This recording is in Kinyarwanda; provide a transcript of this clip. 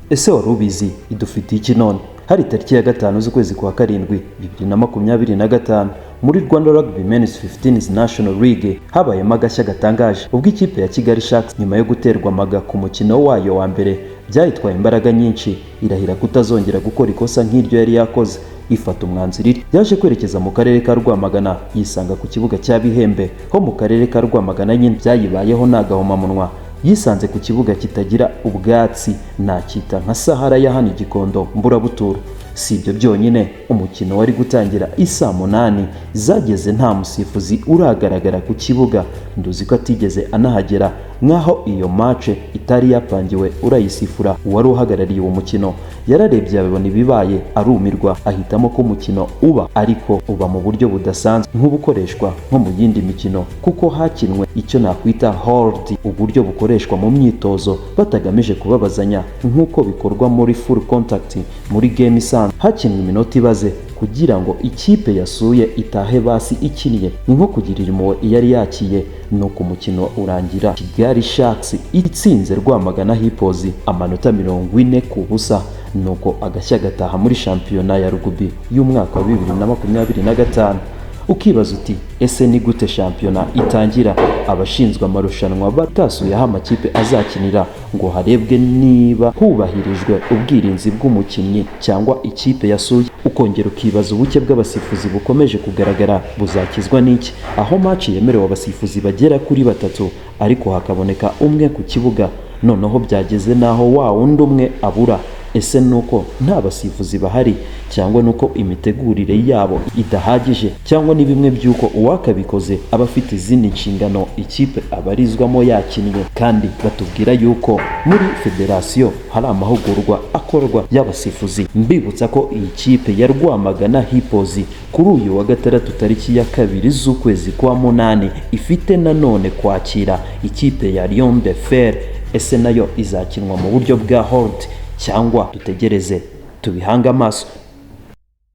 Ese wari ubizi idufitiye iki none? Hari tariki ya 5 z'ukwezi kwa karindwi 2025 muri Rwanda Rugby Men's 15 National League habayemo agashya gatangaje ubwo ikipe ya Kigali Sharks nyuma yo guterwa amaga ku mukino wayo wa mbere byayitwaye imbaraga nyinshi irahira kutazongera gukora ikosa nk'iryo yari yakoze ifata umwanzuro yaje kwerekeza mu karere ka Rwamagana yisanga ku kibuga cya Bihembe ho mu karere ka Rwamagana nyine byayibayeho nagahomamunwa yisanze ku kibuga kitagira ubwatsi nakita nka Sahara ya hano Gikondo Mburabuturo. Si ibyo byonyine, umukino wari gutangira isaa 8 zageze nta musifuzi uragaragara ku kibuga, nduzi ko atigeze anahagera nkaho iyo match itari yapangiwe urayisifura. Uwari uhagarariye uwo mukino yararebye abibona ibibaye arumirwa ahitamo ko umukino uba, ariko uba mu buryo budasanzwe nk'ubukoreshwa nko mu yindi mikino, kuko hakinwe icyo nakwita hold, uburyo bukoreshwa mu myitozo batagamije kubabazanya nk'uko bikorwa muri full contact muri game isanzwe. Hakinwe iminota ibaze kugira ngo ikipe yasuye itahe basi ikiniye, ni nko kugirira impuhwe yari yakiye. Nuko umukino urangira Kigali Sharks itsinze Rwamagana Hippos amanota 40-0. Nuko agashya gataha muri shampiyona ya rugby y'umwaka wa 2025. Ukibaza uti ese ni gute shampiyona itangira abashinzwe amarushanwa batasuye aho amakipe azakinira ngo harebwe niba hubahirijwe ubwirinzi bw'umukinnyi cyangwa ikipe yasuye? Ukongera ukibaza ubuke bw'abasifuzi bukomeje kugaragara buzakizwa n'iki, aho match yemerewe abasifuzi bagera kuri 3 ariko hakaboneka umwe ku kibuga. Noneho byageze naho wa wundi umwe abura. Ese nuko nta basifuzi bahari, cyangwa nuko imitegurire yabo idahagije, cyangwa ni bimwe byuko uwakabikoze aba afite izindi nshingano ikipe abarizwamo yakinnye? Kandi batubwira yuko muri federasiyo hari amahugurwa akorwa y'abasifuzi. Mbibutsa ko iyi kipe ya Rwamagana Hippos kuri uyu wa 6 tariki ya 2 z'ukwezi kwa 8 ifite nanone kwakira ikipe ya Lion de Fer. Ese nayo izakinwa mu buryo bwa hold cyangwa dutegereze tubihanga amaso?